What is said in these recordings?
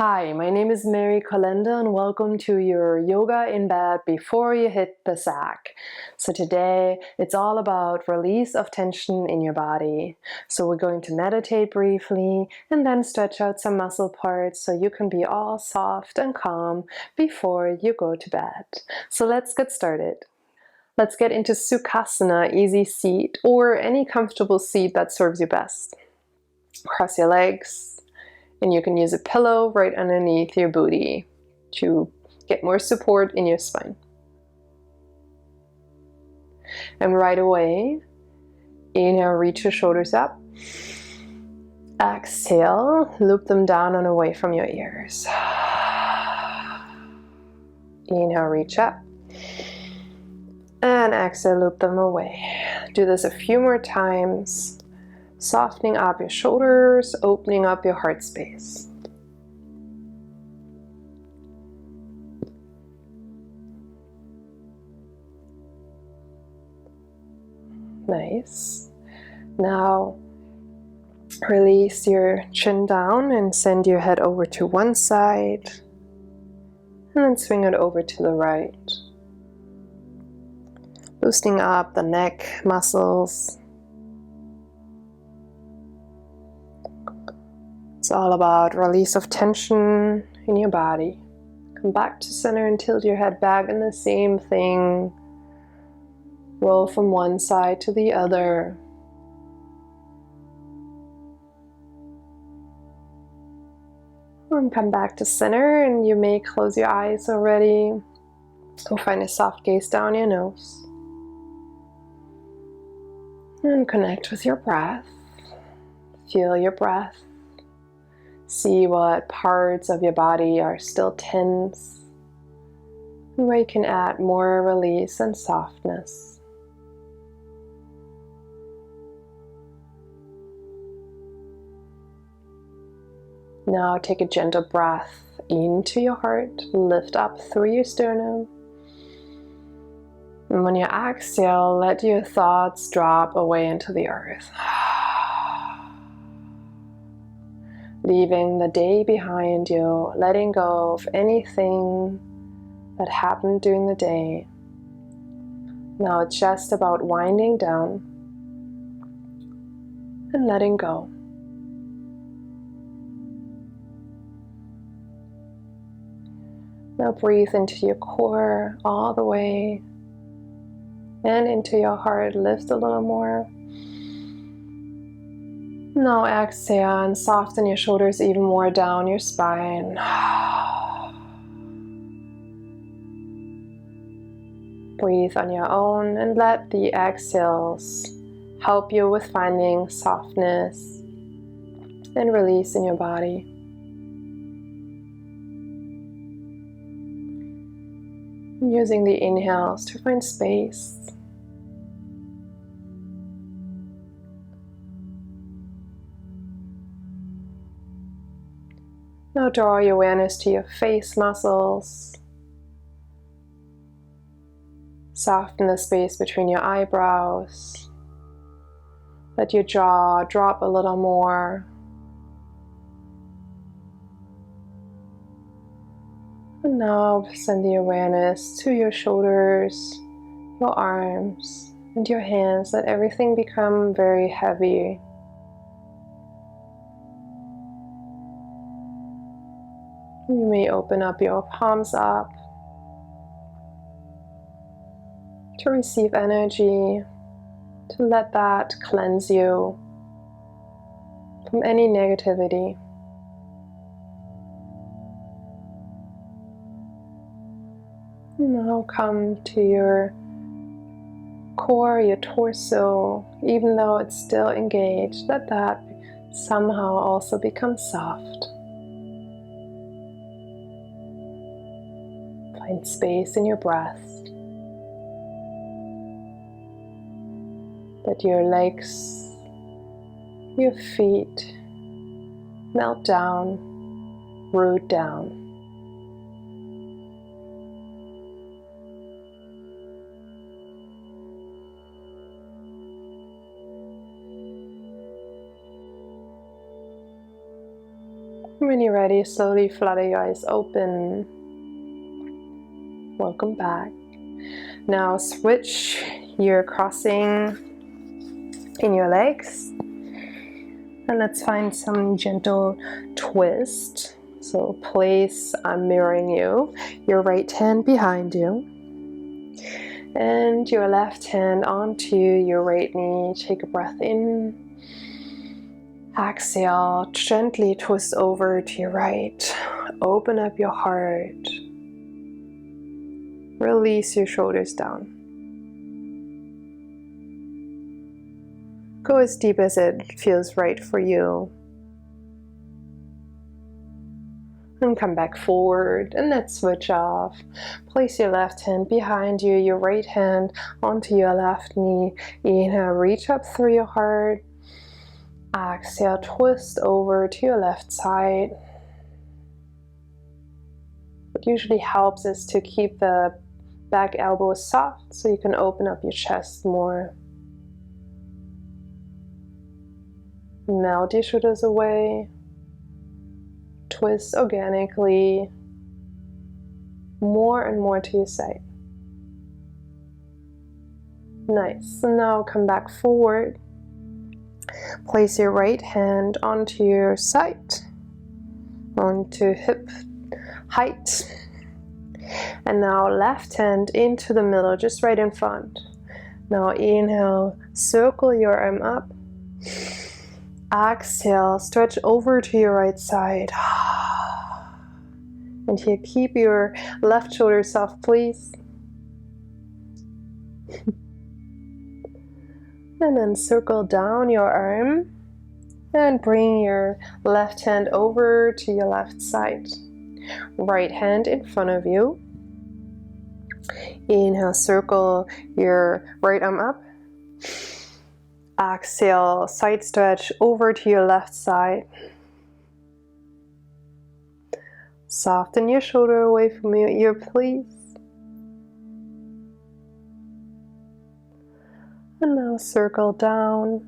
Hi, my name is Mary Kolenda and welcome to your yoga in bed before you hit the sack. So today it's all about release of tension in your body. So we're going to meditate briefly and then stretch out some muscle parts so you can be all soft and calm before you go to bed. So let's get started. Let's get into Sukhasana, easy seat, or any comfortable seat that serves you best. Cross your legs. And you can use a pillow right underneath your booty to get more support in your spine. And right away, inhale, reach your shoulders up. Exhale, loop them down and away from your ears. Inhale, reach up. And exhale, loop them away. Do this a few more times, softening up your shoulders, opening up your heart space. Nice. Now release your chin down and send your head over to one side and then swing it over to the right. Loosening up the neck muscles. It's all about release of tension in your body. Come back to center and tilt your head back, and the same thing. Roll from one side to the other. And come back to center, and you may close your eyes already. Go find a soft gaze down your nose. And connect with your breath. Feel your breath. See what parts of your body are still tense, and where you can add more release and softness. Now take a gentle breath into your heart, lift up through your sternum. And when you exhale, let your thoughts drop away into the earth. Leaving the day behind you, letting go of anything that happened during the day. Now it's just about winding down and letting go. Now breathe into your core all the way and into your heart. Lift a little more. Now exhale and soften your shoulders even more down your spine. Breathe on your own and let the exhales help you with finding softness and release in your body. Using the inhales to find space. Now draw your awareness to your face muscles. Soften the space between your eyebrows. Let your jaw drop a little more. And now send the awareness to your shoulders, your arms, and your hands. Let everything become very heavy. You may open up your palms up to receive energy, to let that cleanse you from any negativity. Now come to your core, your torso. Even though it's still engaged, let that somehow also become soft. Find space in your breath. Let your legs, your feet melt down, root down. When you're ready, slowly flutter your eyes open. Welcome back. Now switch your crossing in your legs. And let's find some gentle twist. So place, I'm mirroring you, your right hand behind you. And your left hand onto your right knee. Take a breath in. Exhale, gently twist over to your right. Open up your heart. Release your shoulders down. Go as deep as it feels right for you. And come back forward, and let's switch off. Place your left hand behind you, your right hand onto your left knee. Inhale, reach up through your heart. Exhale, twist over to your left side. What usually helps is to keep the back elbows soft so you can open up your chest more. Melt your shoulders away. Twist organically more and more to your side. Nice. So now come back forward. Place your right hand onto your side, onto hip height. And now left hand into the middle, just right in front. Now inhale, circle your arm up. Exhale, stretch over to your right side. And here, keep your left shoulder soft, please. And then circle down your arm and bring your left hand over to your left side. Right hand in front of you. Inhale, circle your right arm up. Exhale, side stretch over to your left side. Soften your shoulder away from your ear, please. And now circle down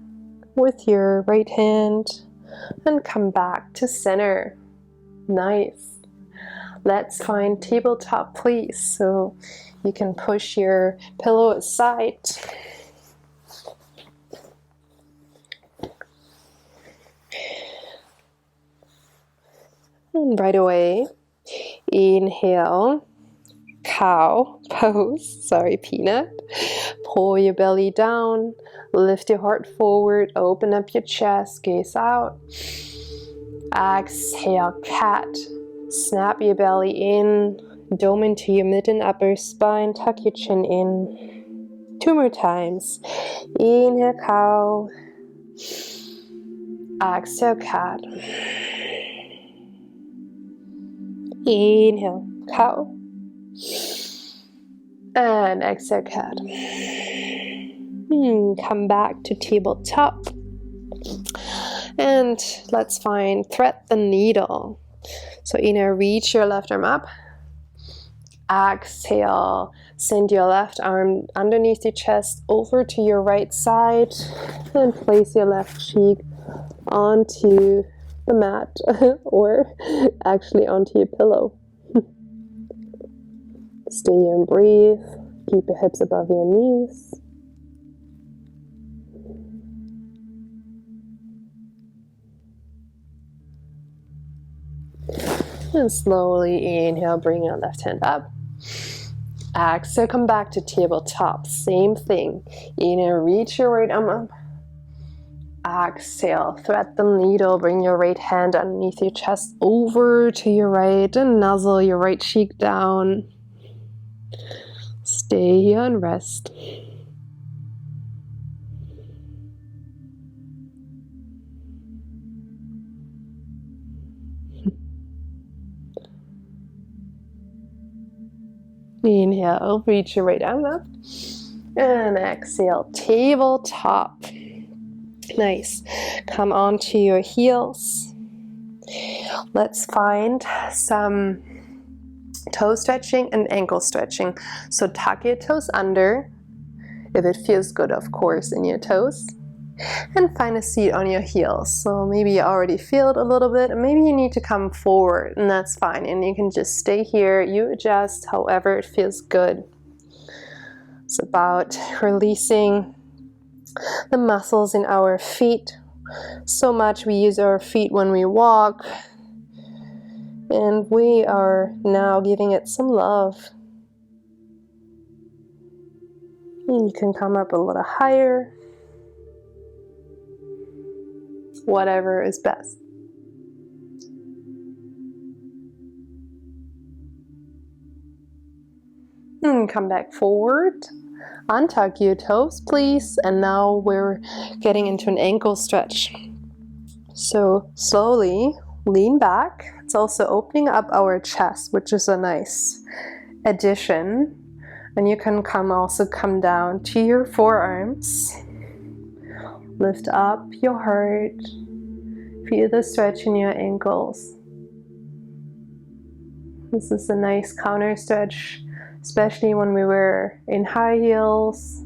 with your right hand and come back to center. Nice. Let's find tabletop, please. So you can push your pillow aside. And right away, inhale, cow pose, peanut. Pull your belly down, lift your heart forward, open up your chest, gaze out. Exhale, cat. Snap your belly in, dome into your mid and upper spine, tuck your chin in. 2 more times. Inhale, cow. Exhale, cat. Inhale, cow. And exhale, cat. Come back to tabletop. And let's find thread the needle. So inhale, reach your left arm up. Exhale, send your left arm underneath your chest over to your right side. And place your left cheek onto the mat or actually onto your pillow. Stay here and breathe. Keep your hips above your knees. And slowly inhale, bring your left hand up. Exhale, come back to tabletop. Same thing. Inhale, reach your right arm up. Exhale, thread the needle, bring your right hand underneath your chest over to your right and nuzzle your right cheek down. Stay here and rest. Inhale, reach your right arm up. And exhale, tabletop. Nice. Come onto your heels. Let's find some toe stretching and ankle stretching. So tuck your toes under, if it feels good, of course, in your toes. And find a seat on your heels. So maybe you already feel it a little bit, and maybe you need to come forward, and that's fine. And you can just stay here. You adjust however it feels good. It's about releasing the muscles in our feet. So much we use our feet when we walk, and we are now giving it some love. And you can come up a little higher. Whatever is best. And come back forward. Untuck your toes, please. And now we're getting into an ankle stretch. So slowly lean back. It's also opening up our chest, which is a nice addition. And you can also come down to your forearms. Lift up your heart. Feel the stretch in your ankles. This is a nice counter stretch, especially when we were in high heels.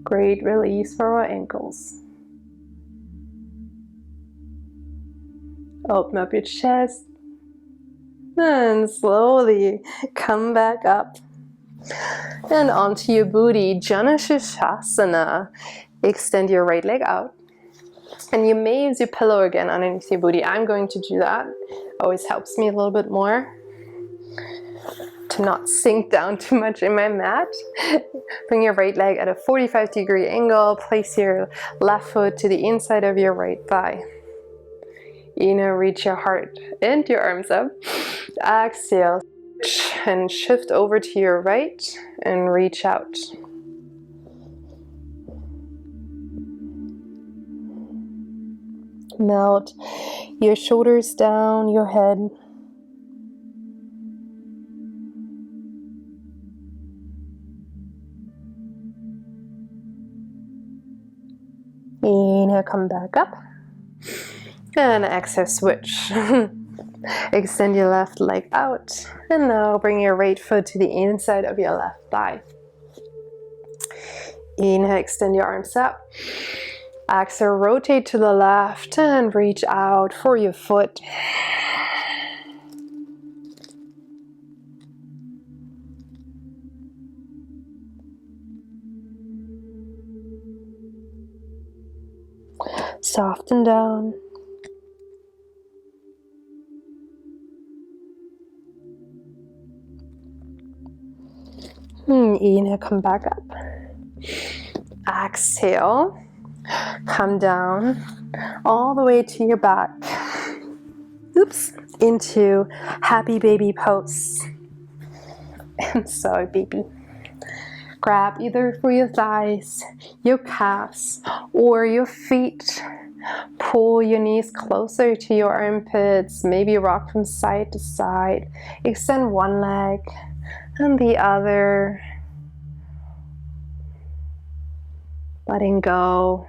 Great release for our ankles. Open up your chest and slowly come back up. And onto your booty, Janu Sirsasana. Extend your right leg out. And you may use your pillow again underneath your booty. I'm going to do that. Always helps me a little bit more to not sink down too much in my mat. Bring your right leg at a 45-degree angle. Place your left foot to the inside of your right thigh. Inhale, reach your heart and your arms up. Exhale. And shift over to your right and reach out. Melt your shoulders down your head. Inhale, come back up. And exhale, switch. Extend your left leg out. And now bring your right foot to the inside of your left thigh. Inhale, extend your arms up. Exhale, rotate to the left and reach out for your foot. Soften down. Inhale, come back up. Exhale, come down all the way to your back. Oops, into happy baby pose. I'm sorry, baby. Grab either for your thighs, your calves, or your feet. Pull your knees closer to your armpits. Maybe rock from side to side. Extend one leg and the other. Letting go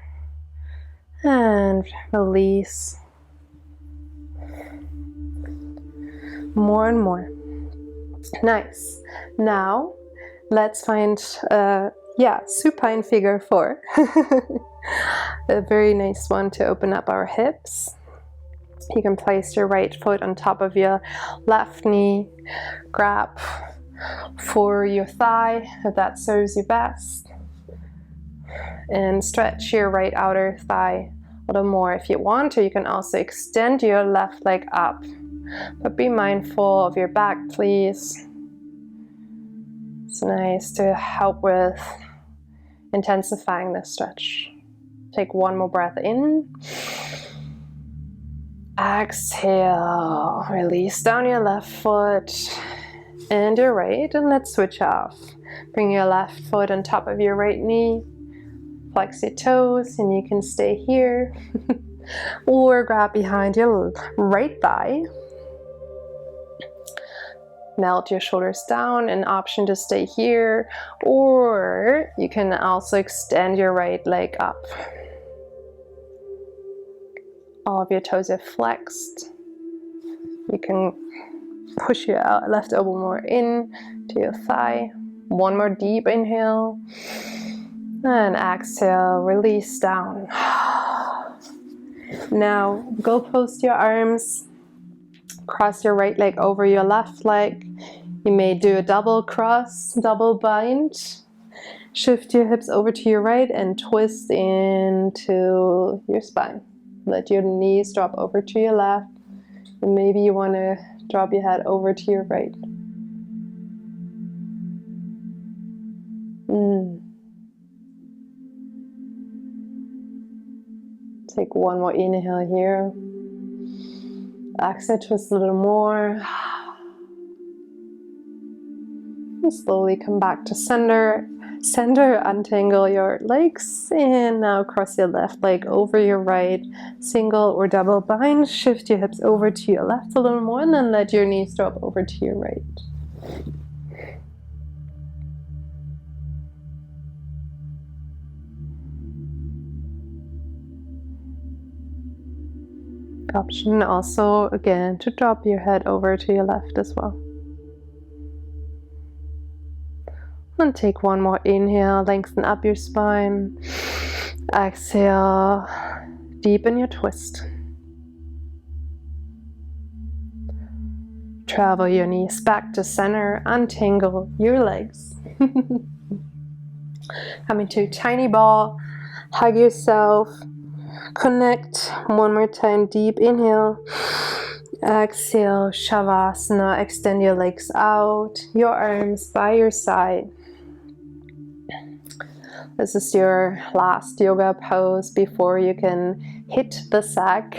and release. More and more. Nice. Now let's find supine figure 4. A very nice one to open up our hips. You can place your right foot on top of your left knee. Grab for your thigh if that serves you best. And stretch your right outer thigh a little more. If you want to, you can also extend your left leg up. But be mindful of your back, please. It's nice to help with intensifying this stretch. Take one more breath in. Exhale. Release down your left foot and your right, and let's switch off. Bring your left foot on top of your right knee. Flex your toes and you can stay here. Or grab behind your right thigh. Melt your shoulders down, an option to stay here. Or you can also extend your right leg up. All of your toes are flexed. You can push your left elbow more in to your thigh. One more deep inhale. And exhale, release down. Now go post your arms, cross your right leg over your left leg. You may do a double cross, double bind. Shift your hips over to your right and twist into your spine. Let your knees drop over to your left. And maybe you want to drop your head over to your right. Take one more inhale here. Exhale, twist a little more. And slowly come back to center. Center, untangle your legs, and now cross your left leg over your right. Single or double bind. Shift your hips over to your left a little more, and then let your knees drop over to your right. Option also, again, to drop your head over to your left as well. And take one more inhale, lengthen up your spine. Exhale, deepen your twist. Travel your knees back to center, untangle your legs. Come into tiny ball, hug yourself. Connect one more time, deep inhale. Exhale, Shavasana, extend your legs out, your arms by your side. This is your last yoga pose before you can hit the sack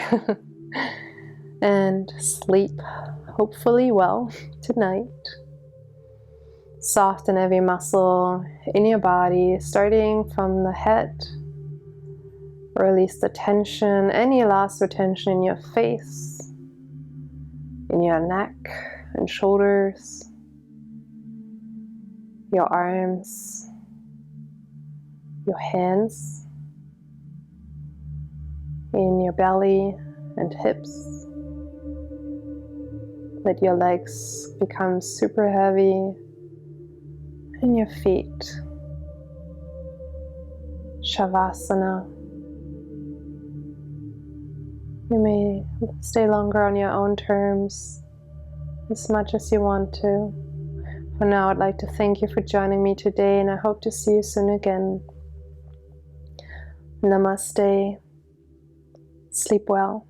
and sleep, hopefully well, tonight. Soften every muscle in your body, starting from the head. Release the tension, any last tension in your face, in your neck and shoulders, your arms, your hands, in your belly and hips. Let your legs become super heavy, and your feet. Shavasana. You may stay longer on your own terms, as much as you want to. For now, I'd like to thank you for joining me today, and I hope to see you soon again. Namaste. Sleep well.